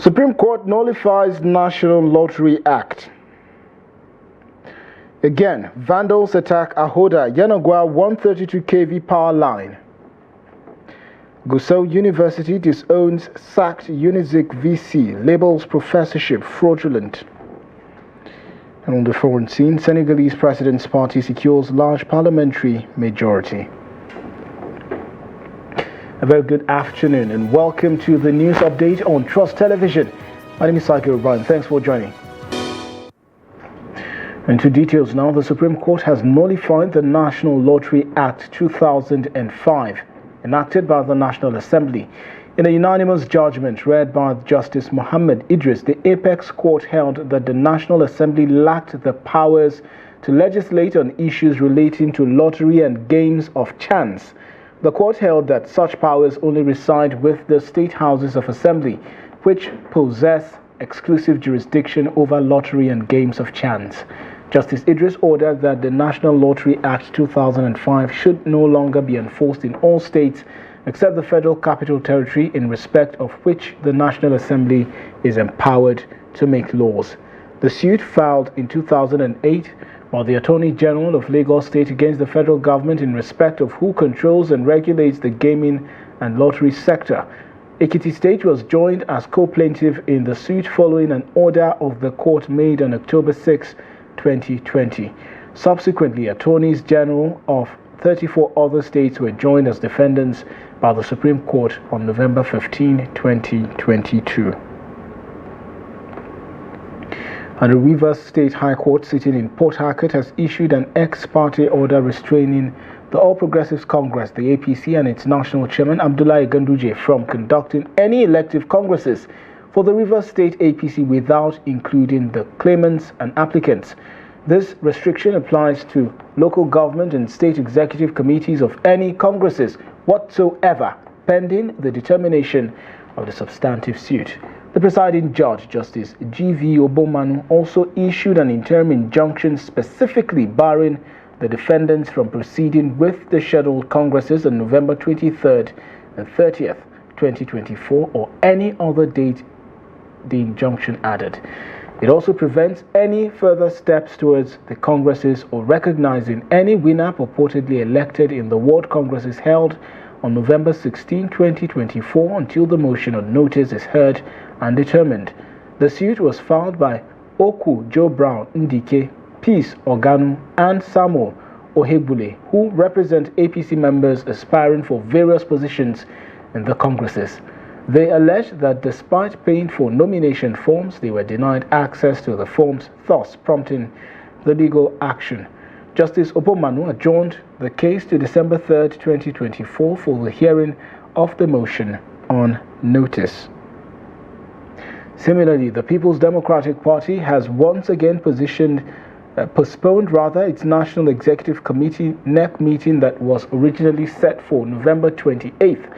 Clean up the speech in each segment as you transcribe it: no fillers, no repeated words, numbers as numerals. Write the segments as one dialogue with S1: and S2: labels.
S1: Supreme Court nullifies National Lottery Act. Again, vandals attack Ahoda Yanagwa 132 kV power line. Gusau University disowns sacked Unizik VC, labels professorship fraudulent. And on the foreign scene, Senegalese President's Party secures large parliamentary majority. A very good afternoon and welcome to the news update on Trust Television. My name is Saiki O'Brien. Thanks for joining. And to details now, the Supreme Court has nullified the National Lottery Act 2005, enacted by the National Assembly. In a unanimous judgment read by Justice Muhammad Idris, the Apex Court held that the National Assembly lacked the powers to legislate on issues relating to lottery and games of chance. The court held that such powers only reside with the state houses of assembly, which possess exclusive jurisdiction over lottery and games of chance. Justice Idris ordered that the National Lottery Act 2005 should no longer be enforced in all states except the Federal Capital Territory, in respect of which the National Assembly is empowered to make laws. The suit, filed in 2008 by the Attorney General of Lagos State against the federal government in respect of who controls and regulates the gaming and lottery sector. Ekiti State was joined as co-plaintiff in the suit following an order of the court made on October 6, 2020. Subsequently, attorneys general of 34 other states were joined as defendants by the Supreme Court on November 15, 2022. And the Rivers State High Court, sitting in Port Harcourt, has issued an ex parte order restraining the All Progressives Congress, the APC, and its national chairman, Abdullahi Ganduje, from conducting any elective congresses for the Rivers State APC without including the claimants and applicants. This restriction applies to local government and state executive committees of any congresses whatsoever, pending the determination of the substantive suit. The presiding judge, Justice G.V. Obomanu, also issued an interim injunction specifically barring the defendants from proceeding with the scheduled congresses on November 23rd and 30th, 2024, or any other date the injunction added. It also prevents any further steps towards the congresses or recognizing any winner purportedly elected in the World Congresses held on November 16, 2024, until the motion on notice is heard and determined. The suit was filed by Oku Joe Brown Ndike, Peace Oganu, and Samuel Ohegbule, who represent APC members aspiring for various positions in the congresses. They allege that despite paying for nomination forms, they were denied access to the forms, thus prompting the legal action. Justice Obomanu adjourned the case to December 3, 2024 for the hearing of the motion on notice. Similarly, the People's Democratic Party has once again postponed its National Executive Committee NEC meeting that was originally set for November 28th.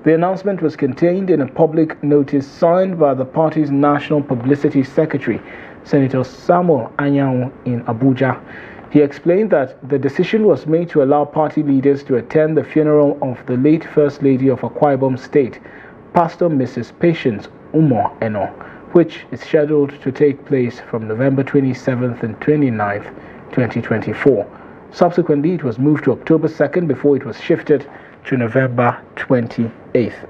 S1: The announcement was contained in a public notice signed by the party's National Publicity Secretary, Senator Samuel Anyanwu, in Abuja. He explained that the decision was made to allow party leaders to attend the funeral of the late First Lady of Akwa Ibom State, Pastor Mrs. Patience Umo Eno, which is scheduled to take place from November 27th and 29th, 2024. Subsequently, it was moved to October 2nd before it was shifted to November 28th.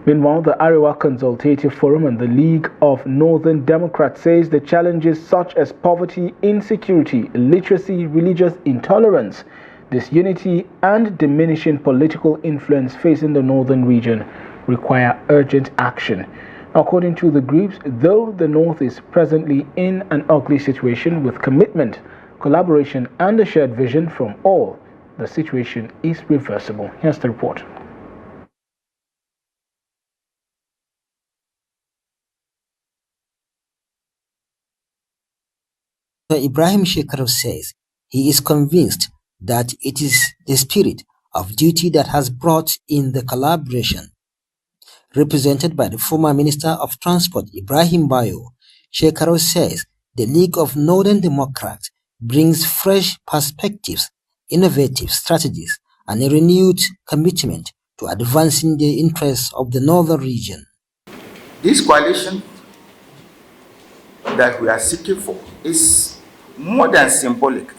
S1: Meanwhile, the Arewa Consultative Forum and the League of Northern Democrats says the challenges such as poverty, insecurity, illiteracy, religious intolerance, disunity, and diminishing political influence facing the northern region require urgent action. According to the groups, though the North is presently in an ugly situation, with commitment, collaboration, and a shared vision from all, the situation is reversible. Here's the report.
S2: Ibrahim Shekarov says he is convinced that it is the spirit of duty that has brought in the collaboration. Represented by the former Minister of Transport Ibrahim Bayo, Shekarov says the League of Northern Democrats brings fresh perspectives, innovative strategies, and a renewed commitment to advancing the interests of the northern region.
S3: This coalition that we are seeking for is more than symbolic.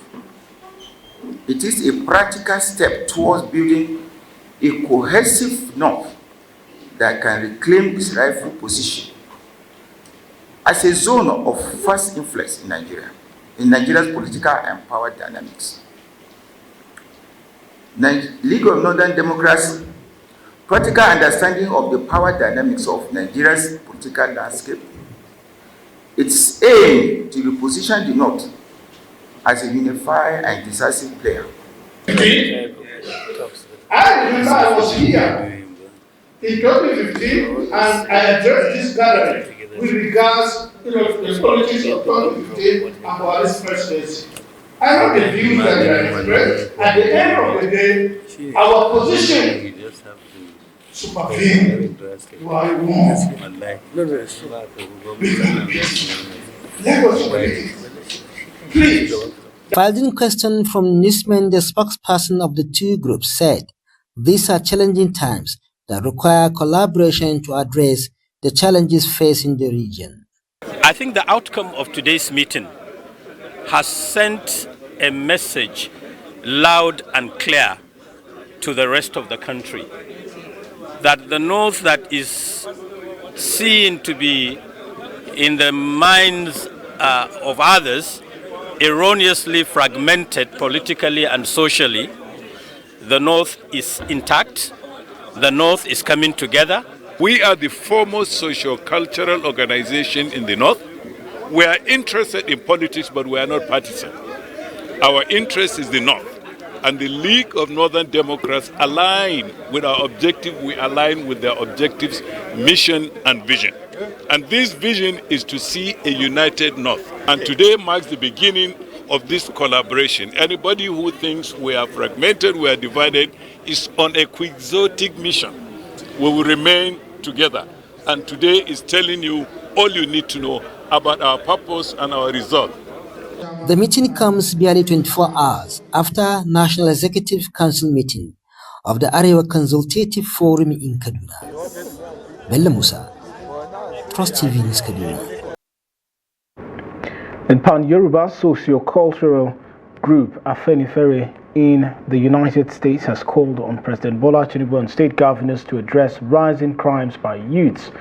S3: It is a practical step towards building a cohesive North that can reclaim its rightful position as a zone of first influence in Nigeria, in Nigeria's political and power dynamics. League of Northern Democracy, practical understanding of the power dynamics of Nigeria's political landscape, its aim to reposition the North as a unified and decisive player.
S4: I remember I was here in 2015 and I addressed this gathering with regards to the politics of 2015 and Buhari's presidency. I know the views that they are expressed. At the end of the day, our position supervene to our warm. Let us wait. Please.
S2: Fielding question from Nisman, the spokesperson of the two groups, said these are challenging times that require collaboration to address the challenges facing the region.
S5: I think the outcome of today's meeting has sent a message loud and clear to the rest of the country that the North that is seen to be in the minds of others erroneously fragmented politically and socially, the North is intact, the North is coming together.
S6: We are the foremost socio-cultural organization in the North. We are interested in politics, but we are not partisan. Our interest is the North. And the League of Northern Democrats align with our objective. We align with their objectives, mission, and vision. And this vision is to see a united North. And today marks the beginning of this collaboration. Anybody who thinks we are fragmented, we are divided, is on a quixotic mission. We will remain together. And today is telling you all you need to know about our purpose and our result.
S2: The meeting comes barely 24 hours after National Executive Council meeting of the Arewa Consultative Forum in Kaduna. Bello Musa, Trust TV News Kaduna.
S1: The Pan-Yoruba socio-cultural group Afenifere in the United States has called on President Bola Tinubu and state governors to address rising crimes by youths.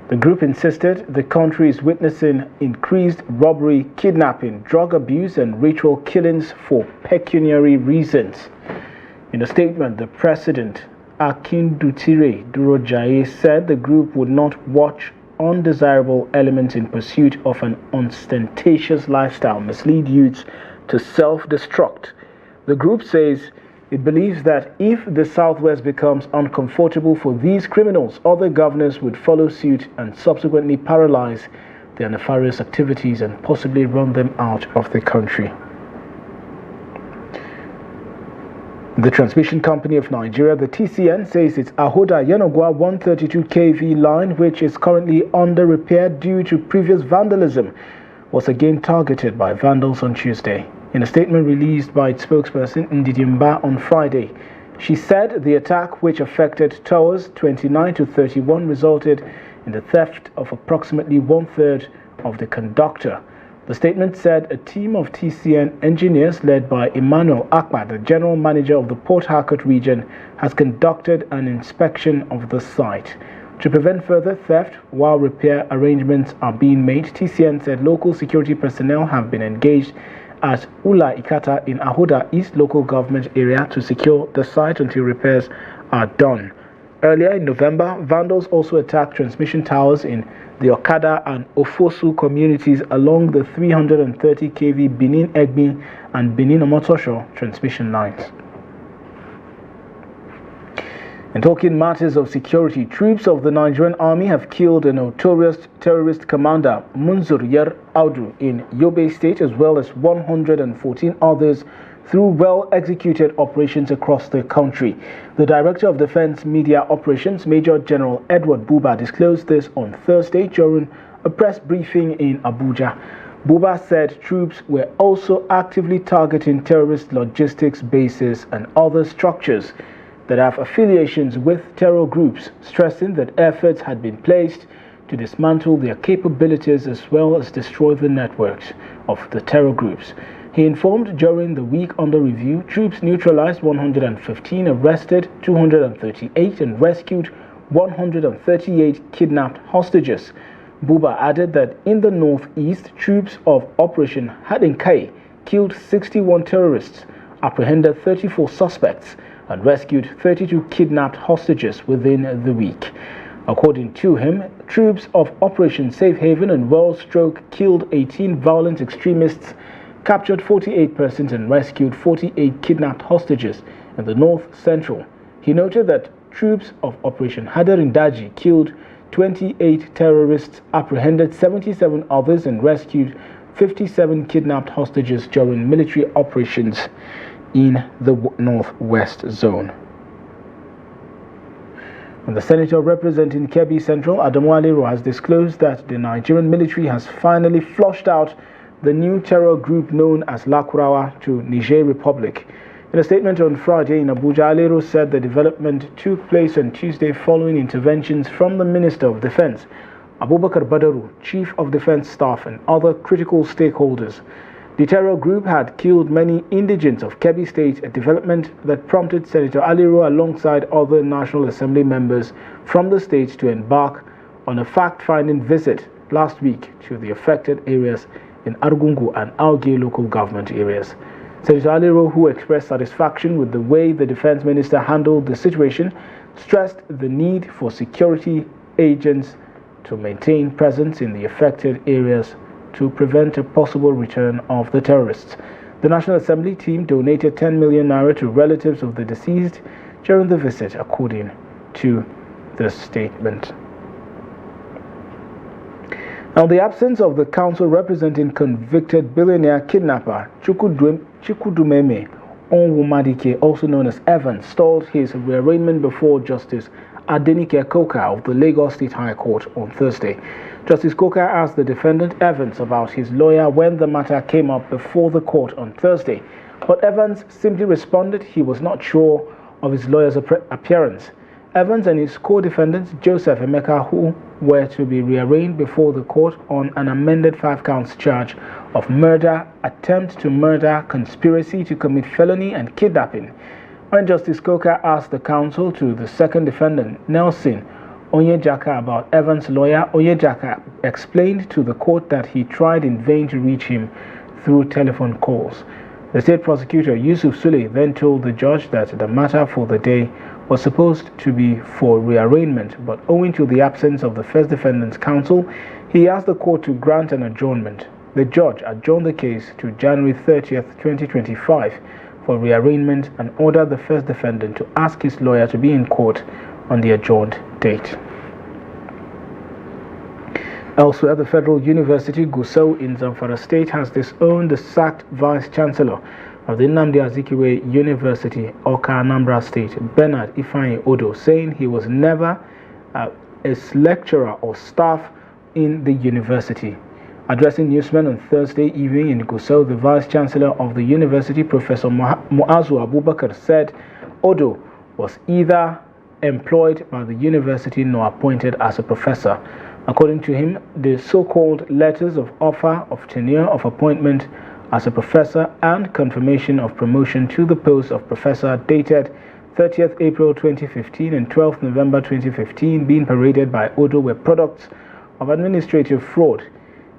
S1: The group insisted the country is witnessing increased robbery, kidnapping, drug abuse, and ritual killings for pecuniary reasons. In a statement, the president, Akindutire Durojaye, said the group would not watch undesirable elements in pursuit of an ostentatious lifestyle mislead youths to self-destruct. The group says it believes that if the Southwest becomes uncomfortable for these criminals, other governors would follow suit and subsequently paralyze their nefarious activities and possibly run them out of the country. The transmission company of Nigeria, the TCN, says its Ahoda Yenogwa 132 kV line, which is currently under repair due to previous vandalism, was again targeted by vandals on Tuesday. In a statement released by its spokesperson Ndidimba on Friday, she said the attack, which affected towers 29 to 31, resulted in the theft of approximately one-third of the conductor. The statement said a team of TCN engineers led by Emmanuel Akpa, the general manager of the Port Harcourt region, has conducted an inspection of the site. To prevent further theft while repair arrangements are being made, TCN said local security personnel have been engaged at Ula Ikata in Ahoda East local government area to secure the site until repairs are done. Earlier in November, vandals also attacked transmission towers in the Okada and Ofosu communities along the 330 kV Benin-Egbin and Benin-Omotosho transmission lines. In talking matters of security, troops of the Nigerian army have killed a notorious terrorist commander, Munzur Yer Audu, in Yobe state, as well as 114 others through well-executed operations across the country. The Director of Defense Media Operations, Major General Edward Buba, disclosed this on Thursday during a press briefing in Abuja. Buba said troops were also actively targeting terrorist logistics bases and other structures. that have affiliations with terror groups, stressing that efforts had been placed to dismantle their capabilities as well as destroy the networks of the terror groups. He informed during the week under review, troops neutralized 115, arrested 238, and rescued 138 kidnapped hostages. Buba added that in the northeast, troops of Operation Hadinkai killed 61 terrorists, apprehended 34 suspects, and rescued 32 kidnapped hostages within the week. According to him, troops of Operation Safe Haven and Wellstroke killed 18 violent extremists, captured 48 persons, and rescued 48 kidnapped hostages in the north central. He noted that troops of Operation Hadarindaji killed 28 terrorists, apprehended 77 others, and rescued 57 kidnapped hostages during military operations in the northwest zone. And the senator representing Kebbi Central, Adamu Aliru, has disclosed that the Nigerian military has finally flushed out the new terror group known as Lakurawa to Niger Republic. In a statement on Friday in Abuja, Aliru said the development took place on Tuesday following interventions from the Minister of Defense, Abubakar Badaru, Chief of Defense Staff, and other critical stakeholders. The terror group had killed many indigents of Kebbi State, a development that prompted Senator Aliru alongside other National Assembly members from the state to embark on a fact-finding visit last week to the affected areas in Argungu and Auge local government areas. Senator Aliru, who expressed satisfaction with the way the defense minister handled the situation, stressed the need for security agents to maintain presence in the affected areas to prevent a possible return of the terrorists. The National Assembly team donated 10 million naira to relatives of the deceased during the visit, according to the statement. Now, the absence of the counsel representing convicted billionaire kidnapper Chukwuemeka Onwumadike, also known as Evans, stalled his rearraignment before Justice Adenike Koka of the Lagos State High Court on Thursday. Justice Koka asked the defendant Evans about his lawyer when the matter came up before the court on Thursday, but Evans simply responded he was not sure of his lawyer's appearance. Evans and his co-defendants Joseph Emeka, who were to be rearraigned before the court on an amended 5-count charge of murder, attempt to murder, conspiracy to commit felony, and kidnapping. When Justice Koka asked the counsel to the second defendant, Nelson Onyejaka, about Evans' lawyer, Onyejaka explained to the court that he tried in vain to reach him through telephone calls. The state prosecutor, Yusuf Sule, then told the judge that the matter for the day was supposed to be for rearrangement, but owing to the absence of the first defendant's counsel, he asked the court to grant an adjournment. The judge adjourned the case to January 30th, 2025 for rearrangement and ordered the first defendant to ask his lawyer to be in court on the adjourned date. Elsewhere, the Federal University Gusau in Zamfara State has disowned the sacked Vice-Chancellor of the Nnamdi Azikiwe University, Oka, Anambra State, Bernard Ifeanyi Odo, saying he was never a lecturer or staff in the university. Addressing newsmen on Thursday evening in Gusau, the Vice-Chancellor of the university, Professor Muazu Abubakar, said Odo was either employed by the university nor appointed as a professor. According to him, the so-called letters of offer of tenure of appointment as a professor and confirmation of promotion to the post of professor dated 30th April 2015 and 12th November 2015 being paraded by Odo were products of administrative fraud.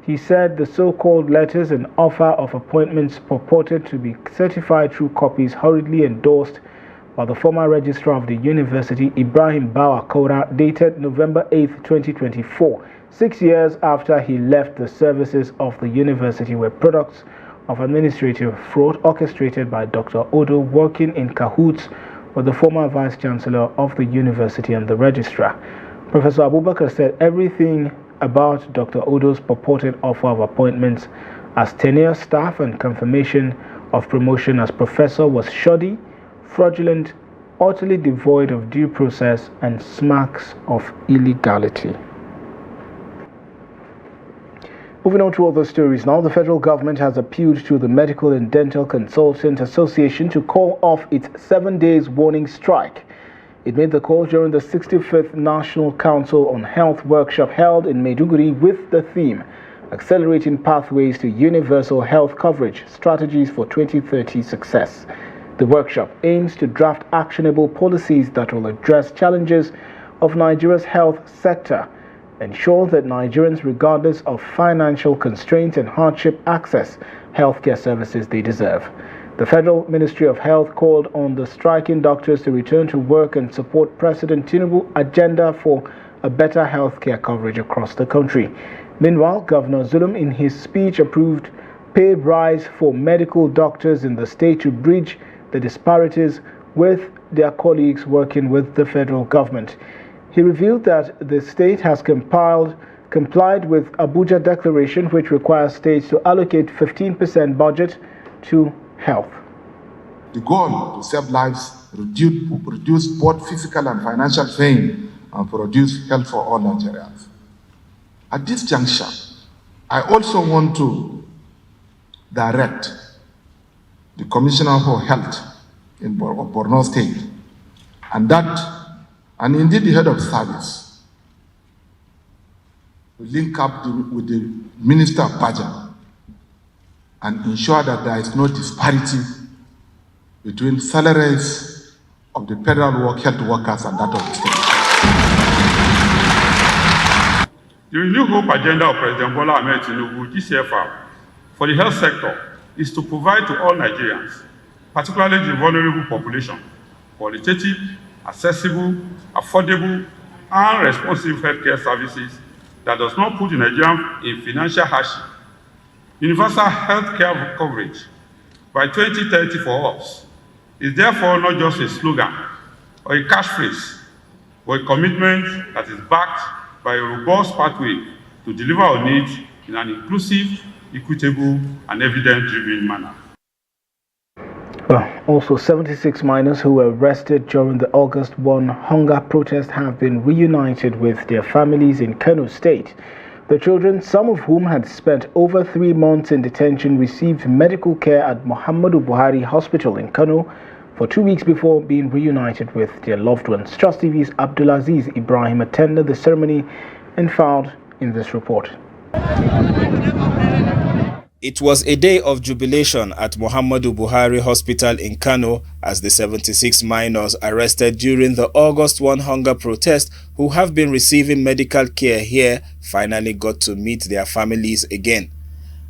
S1: He said the so-called letters and offer of appointments purported to be certified through copies hurriedly endorsed by the former registrar of the university, Ibrahim Bawa Kwara, dated November 8, 2024, 6 years after he left the services of the university, were products of administrative fraud orchestrated by Dr. Odo, working in cahoots with the former Vice-Chancellor of the university and the registrar. Professor Abubakar said everything about Dr. Odo's purported offer of appointments as tenure staff and confirmation of promotion as professor was shoddy, fraudulent, utterly devoid of due process, and smacks of illegality. Moving on to other stories now, the federal government has appealed to the Medical and Dental Consultants Association to call off its 7 days warning strike It made the call during the 65th National Council on Health workshop held in Maiduguri with the theme Accelerating Pathways to Universal Health Coverage, Strategies for 2030 Success. The workshop aims to draft actionable policies that will address challenges of Nigeria's health sector, ensure that Nigerians, regardless of financial constraints and hardship, access healthcare services they deserve. The Federal Ministry of Health called on the striking doctors to return to work and support President Tinubu's agenda for a better healthcare coverage across the country. Meanwhile, Governor Zulum in his speech approved pay rise for medical doctors in the state to bridge the disparities with their colleagues working with the federal government. He revealed that the state has complied with Abuja Declaration, which requires states to allocate 15% to health.
S7: The goal to save lives, reduce both physical and financial pain, and produce health for all Nigerians. At this juncture, I also want to direct the Commissioner for Health in Borno State, and indeed the head of service, to link up with the Minister of Budget and ensure that there is no disparity between salaries of the federal health workers and that of the state.
S8: The Renew Hope agenda of President Bola Ahmed Tinubu, GCFR, for the health sector is to provide to all Nigerians, particularly the vulnerable population, qualitative, accessible, affordable, and responsive healthcare services that does not put the Nigerian in financial hardship. Universal healthcare coverage by 2030 for us is therefore not just a slogan or a catchphrase, but a commitment that is backed by a robust pathway to deliver our needs in an inclusive, equitable, and evidence-driven manner.
S1: Also, 76 minors who were arrested during the August 1 hunger protest have been reunited with their families in Kano State. The children, some of whom had spent over 3 months in detention, received medical care at Muhammadu Buhari Hospital in Kano for 2 weeks before being reunited with their loved ones. Trust TV's Abdulaziz Ibrahim attended the ceremony and filed in this report.
S9: It was a day of jubilation at Muhammadu Buhari Hospital in Kano as the 76 minors arrested during the August 1 hunger protest who have been receiving medical care here finally got to meet their families again.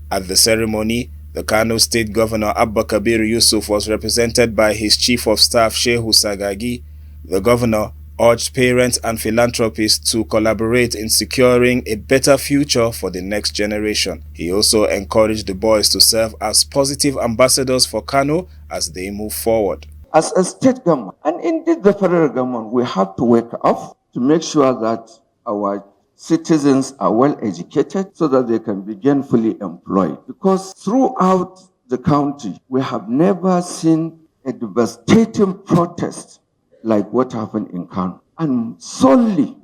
S9: At the ceremony, the Kano State Governor Abba Kabir Yusuf was represented by his Chief of Staff Shehu Sagagi. The governor urged parents and philanthropists to collaborate in securing a better future for the next generation. He also encouraged the boys to serve as positive ambassadors for Kano as they move forward.
S10: As a state government, and indeed the federal government, we have to wake up to make sure that our citizens are well educated so that they can be gainfully employed. Because throughout the country, we have never seen a devastating protest like what happened in Kano. And solely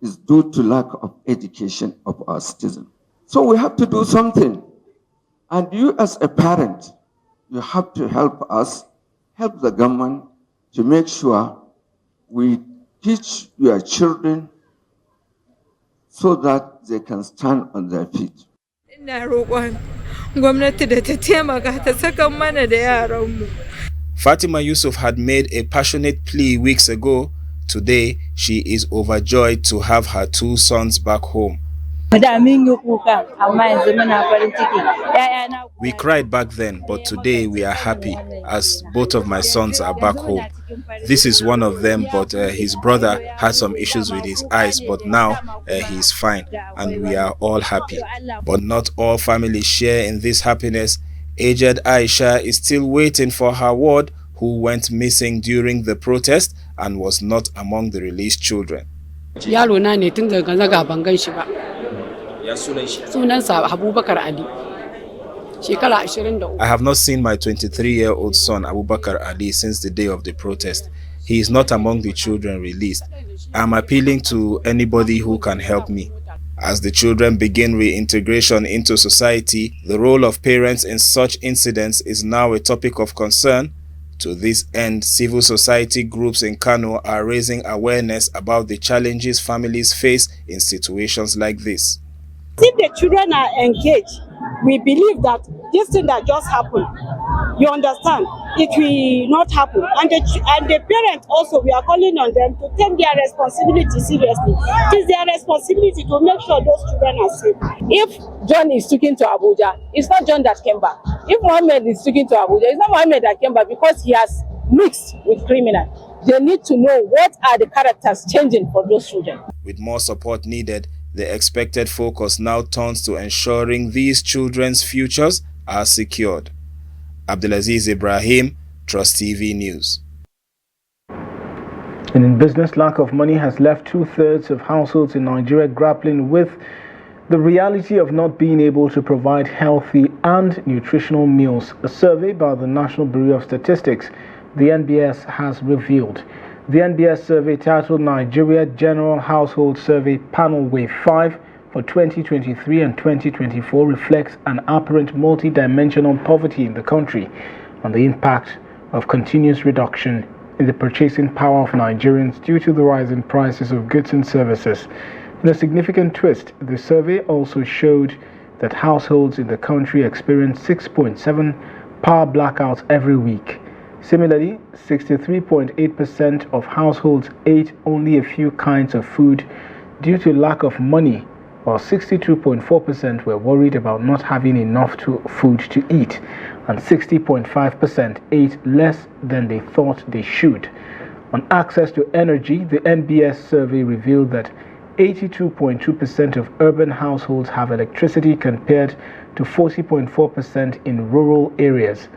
S10: is due to lack of education of our citizens. So we have to do something. And you as a parent, you have to help us, help the government to make sure we teach your children so that they can stand on their feet.
S9: Fatima Yusuf had made a passionate plea weeks ago. Today, she is overjoyed to have her 2 sons back home. We cried back then, but today we are happy as both of my sons are back home. This is one of them, but his brother had some issues with his eyes, but now he is fine and we are all happy. But not all families share in this happiness. Aged Aisha is still waiting for her ward, who went missing during the protest and was not among the released children. I have not seen my 23-year-old son Abubakar Ali since the day of the protest. He is not among the children released. I am appealing to anybody who can help me. As the children begin reintegration into society, the role of parents in such incidents is now a topic of concern. To this end, civil society groups in Kano are raising awareness about the challenges families face in situations like this.
S11: If the children are engaged, we believe that this thing that just happened, you understand, it will not happen. And the parents also, we are calling on them to take their responsibility seriously. It is their responsibility to make sure those children are safe.
S12: If John is taken to Abuja, it's not John that came back. If Mohammed is taken to Abuja, it's not Mohammed that came back because he has mixed with criminals. They need to know what are the characters changing for those children.
S9: With more support needed, the expected focus now turns to ensuring these children's futures are secured. Abdulaziz Ibrahim, Trust TV News.
S1: And in business, lack of money has left 2/3 of households in Nigeria grappling with the reality of not being able to provide healthy and nutritional meals. A survey by the National Bureau of Statistics, the NBS, has revealed. The NBS survey, titled Nigeria General Household Survey Panel Wave 5 for 2023 and 2024, reflects an apparent multi-dimensional poverty in the country and the impact of continuous reduction in the purchasing power of Nigerians due to the rise in prices of goods and services. In a significant twist, the survey also showed that households in the country experience 6.7 power blackouts every week. Similarly, 63.8% of households ate only a few kinds of food due to lack of money, while 62.4% were worried about not having enough food to eat, and 60.5% ate less than they thought they should. On access to energy, the NBS survey revealed that 82.2% of urban households have electricity compared to 40.4% in rural areas.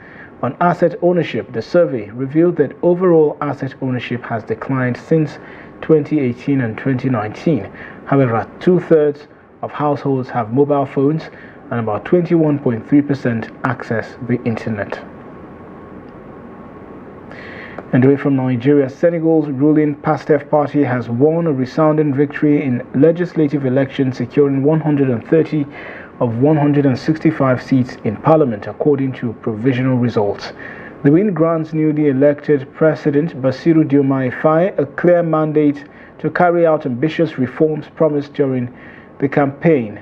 S1: On asset ownership, the survey revealed that overall asset ownership has declined since 2018 and 2019. However, 2/3 of households have mobile phones and about 21.3% access the internet. And away from Nigeria, Senegal's ruling PASTEF party has won a resounding victory in legislative elections, securing 130 of 165 seats in parliament, according to provisional results. The win grants newly elected President Bassirou Diomaye Faye a clear mandate to carry out ambitious reforms promised during the campaign.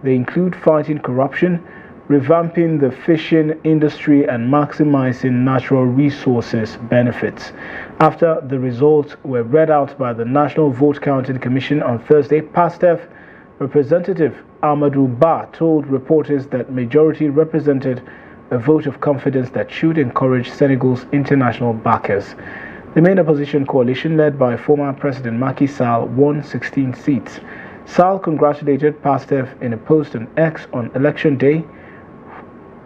S1: They include fighting corruption, revamping the fishing industry, and maximizing natural resources benefits. After the results were read out by the National Vote Counting Commission on Thursday, PASTEF Representative Amadou Ba told reporters that majority represented a vote of confidence that should encourage Senegal's international backers. The main opposition coalition, led by former President Macky Sall, won 16 seats. Sall congratulated PASTEF in a post on X on election day,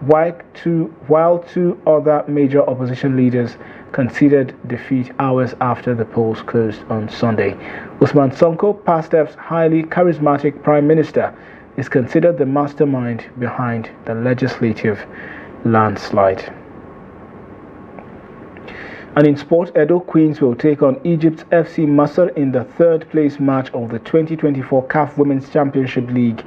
S1: while two other major opposition leaders conceded defeat hours after the polls closed on Sunday. Usman Sonko, PASTEF's highly charismatic prime minister, is considered the mastermind behind the legislative landslide. And in sport, Edo Queens will take on Egypt's FC Masr in the third-place match of the 2024 CAF Women's Championship League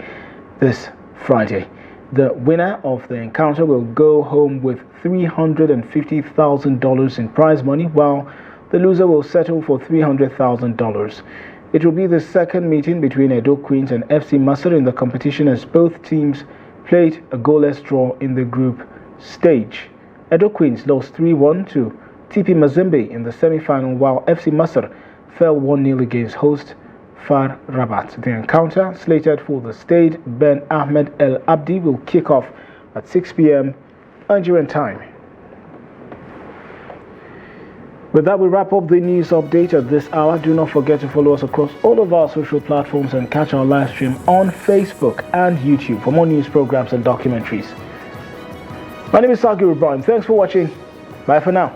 S1: this Friday. The winner of the encounter will go home with $350,000 in prize money, while the loser will settle for $300,000. It will be the second meeting between Edo Queens and FC Masr in the competition, as both teams played a goalless draw in the group stage. Edo Queens lost 3-1 to TP Mazembe in the semi-final, while FC Masr fell 1-0 against host FAR Rabat. The encounter, slated for the Stade Ben Ahmed El Abdi, will kick off at 6 p.m. Nigerian time. With that, we wrap up the news update at this hour. Do not forget to follow us across all of our social platforms and catch our live stream on Facebook and YouTube for more news programs and documentaries. My name is Sagir Ibrahim. Thanks for watching. Bye for now.